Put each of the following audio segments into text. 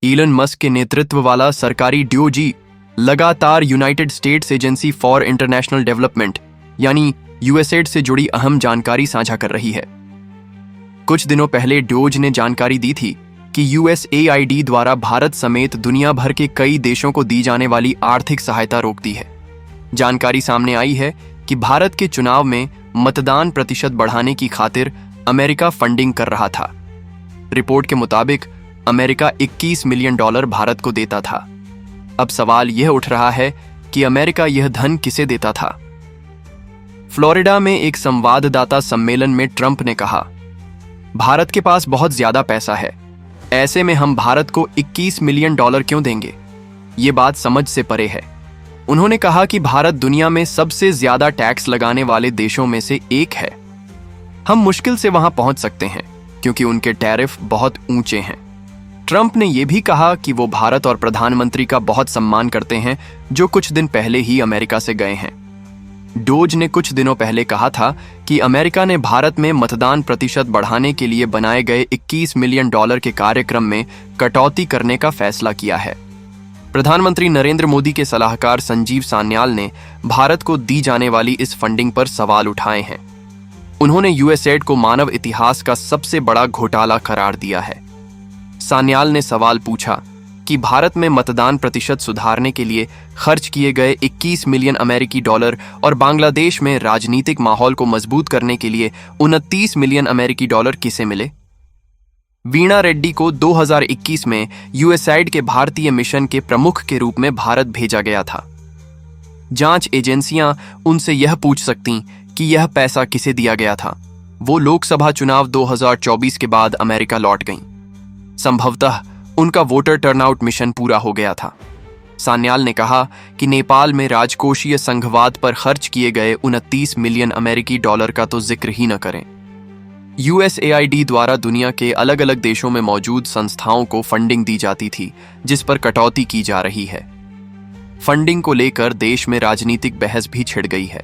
Elon Musk के नेतृत्व वाला सरकारी डीओजी लगातार United states agency for international development यानी यूएसएड से जुड़ी अहम जानकारी साझा कर रही है। कुछ दिनों पहले डोज ने जानकारी दी थी कि यूएसएआईडी द्वारा भारत समेत दुनिया भर के कई देशों को दी जाने वाली आर्थिक सहायता रोक दी है। जानकारी सामने आई है कि भारत के चुनाव में मतदान प्रतिशत बढ़ाने की खातिर अमेरिका फंडिंग कर रहा था। रिपोर्ट के मुताबिक अमेरिका $21 मिलियन भारत को देता था। अब सवाल यह उठ रहा है कि अमेरिका यह धन किसे देता था। फ्लोरिडा में एक संवाददाता सम्मेलन में ट्रंप ने कहा, भारत के पास बहुत ज्यादा पैसा है, ऐसे में हम भारत को $21 मिलियन क्यों देंगे? ये बात समझ से परे है। उन्होंने कहा कि भारत दुनिया में सबसे ज्यादा टैक्स लगाने वाले देशों में से एक है। हम मुश्किल से वहां पहुंच सकते हैं क्योंकि उनके टैरिफ बहुत ऊंचे हैं। ट्रंप ने यह भी कहा कि वो भारत और प्रधानमंत्री का बहुत सम्मान करते हैं जो कुछ दिन पहले ही अमेरिका से गए हैं। डोज ने कुछ दिनों पहले कहा था कि अमेरिका ने भारत में मतदान प्रतिशत बढ़ाने के लिए बनाए गए $21 मिलियन के कार्यक्रम में कटौती करने का फैसला किया है। प्रधानमंत्री नरेंद्र मोदी के सलाहकार संजीव सान्याल ने भारत को दी जाने वाली इस फंडिंग पर सवाल उठाए हैं। उन्होंने यूएसएड को मानव इतिहास का सबसे बड़ा घोटाला करार दिया है। सान्याल ने सवाल पूछा कि भारत में मतदान प्रतिशत सुधारने के लिए खर्च किए गए $21 मिलियन और बांग्लादेश में राजनीतिक माहौल को मजबूत करने के लिए $29 मिलियन किसे मिले? वीणा रेड्डी को 2021 में यूएसएड के भारतीय मिशन के प्रमुख के रूप में भारत भेजा गया था। जांच एजेंसियां उनसे यह पूछ सकती कि यह पैसा किसे दिया गया था। वो लोकसभा चुनाव 2024 के बाद अमेरिका लौट गईं। संभवतः उनका वोटर टर्नआउट मिशन पूरा हो गया था। सान्याल ने कहा कि नेपाल में राजकोषीय संघवाद पर खर्च किए गए $29 मिलियन का तो जिक्र ही न करें। यूएसएआईडी द्वारा दुनिया के अलग अलग देशों में मौजूद संस्थाओं को फंडिंग दी जाती थी, जिस पर कटौती की जा रही है। फंडिंग को लेकर देश में राजनीतिक बहस भी छिड़ गई है।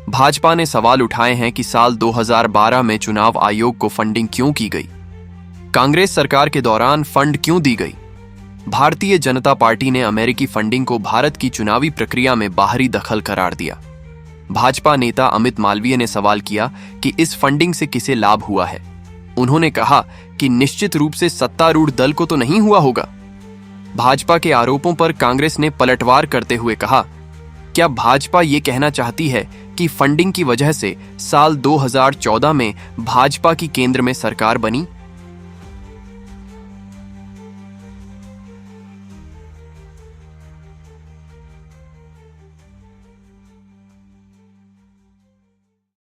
भाजपा ने सवाल उठाए हैं कि साल 2012 में चुनाव आयोग को फंडिंग क्यों की गई? कांग्रेस सरकार के दौरान फंड क्यों दी गई? भारतीय जनता पार्टी ने अमेरिकी फंडिंग को भारत की चुनावी प्रक्रिया में बाहरी दखल करार दिया। भाजपा नेता अमित मालवीय ने सवाल किया कि इस फंडिंग से किसे लाभ हुआ है। उन्होंने कहा कि निश्चित रूप से सत्तारूढ़ दल को तो नहीं हुआ होगा। भाजपा के आरोपों पर कांग्रेस ने पलटवार करते हुए कहा, क्या भाजपा ये कहना चाहती है कि फंडिंग की वजह से साल 2014 में भाजपा की केंद्र में सरकार बनी?